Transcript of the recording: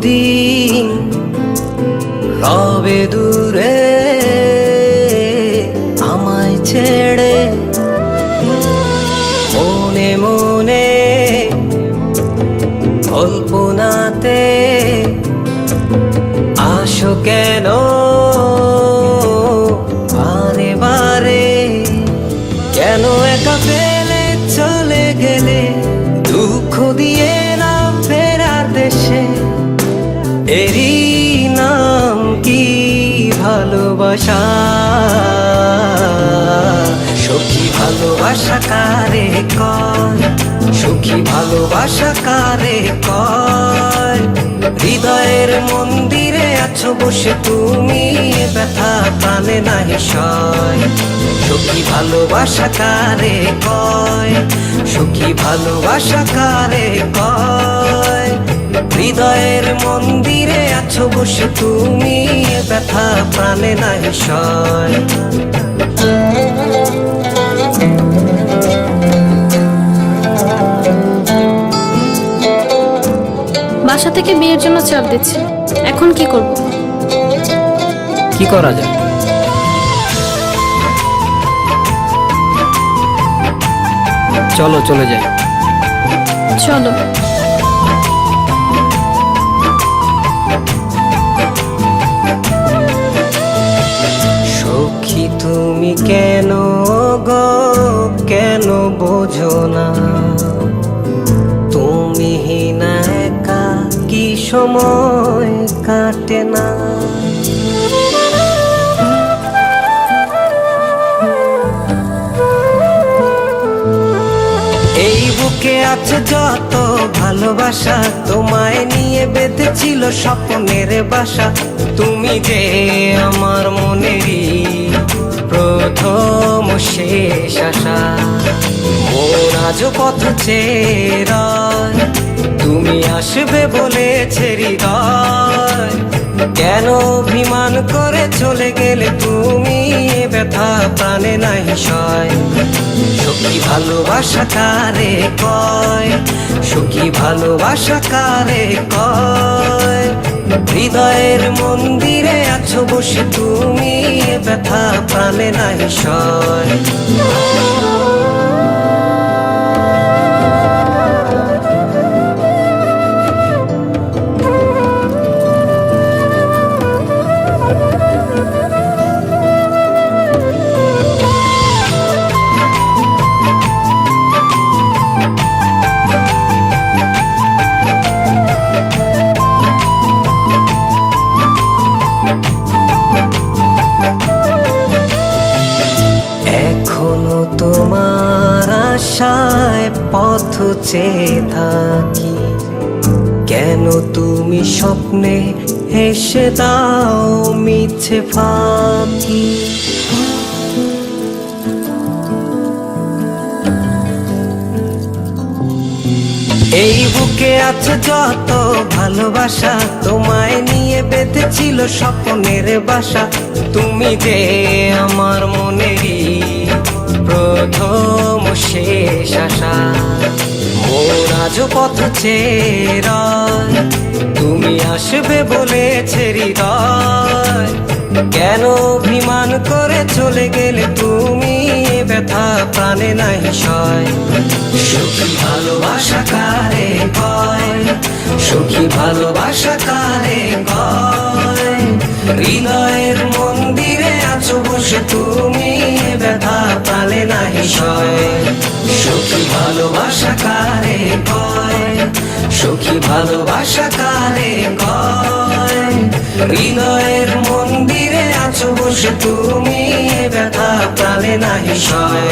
দিন রবে দূরে আমায় ছেড়ে, মনে মনে কল্পনাতে আসো কেন বারে বারে, কেন একা ফেলে চলে গেলে দুঃখ দিয়ে না ফেরার দেশে। এরই নাম কি ভালোবাসা, সখী ভালোবাসা কারে কয়, সখী ভালোবাসা কারে কয়। হৃদয়ের মন্দিরে আছো বসে তুমি, ব্যথা প্রাণে নাহি সয়। সখী ভালোবাসা কারে কয়, সখী ভালোবাসা কারে কয়। হৃদয়ের মন্দিরে আছো বসে তুমি, ব্যথা প্রাণে নাহি সয়। বাসা থেকে বিয়ের জন্য চাপ দিচ্ছে, এখন কি করব? কি করা যায়? চলো চলে যাই। চলো। সখী তুমি কেন গো, কেন বোঝো না? তুমি না একা কি সময় কাটে না? এই বুকে আছে যত ভালোবাসা, তোমায় নিয়ে বেঁধেছিল স্বপ্নের বাসা। তুমি যে আমার মনেরই প্রথম শেষ আশা। মন আজ পথ চেয়ে রয়, তুমি আসবে বলেছে হৃদয়। কেন অভিমান করে চলে গেলে তুমি, ব্যথা প্রাণে নাহি সয়। সখী ভালোবাসা কারে কয়, সখী ভালোবাসা কারে কয়। হৃদয়ের মন্দিরে আছো বসে তুমি, ব্যথা প্রাণে নাহি সয়। এখনো তোমার আশায় পথ চেয়ে থাকি, কেন তুমি স্বপ্নে হেসে দাও মিছে ফাঁকি। এই বুকে আছে যত ভালোবাসা, তোমায় নিয়ে বেঁধেছিল স্বপ্নের বাসা। তুমি যে আমার মনেরই প্রথম শেষ আশা। মন আজ পথ চেয়ে রয়, তুমি আসবে বলেছে হৃদয়। কেন অভিমান করে চলে গেলে তুমি, ব্যথা প্রাণে নাহি সয়। সখী ভালোবাসা কারে কয়, সখী ভালোবাসা কারে কয়। হৃদয়ের মন্দিরে আছো বসে তুমি, ব্যথা প্রাণে নাহি সয়। সখী ভালোবাসা কারে কয়, সখী ভালোবাসা কারে কয়। হৃদয়ের মন্দিরে আছো বসে তুমি, ব্যথা প্রাণে নাহি সয়।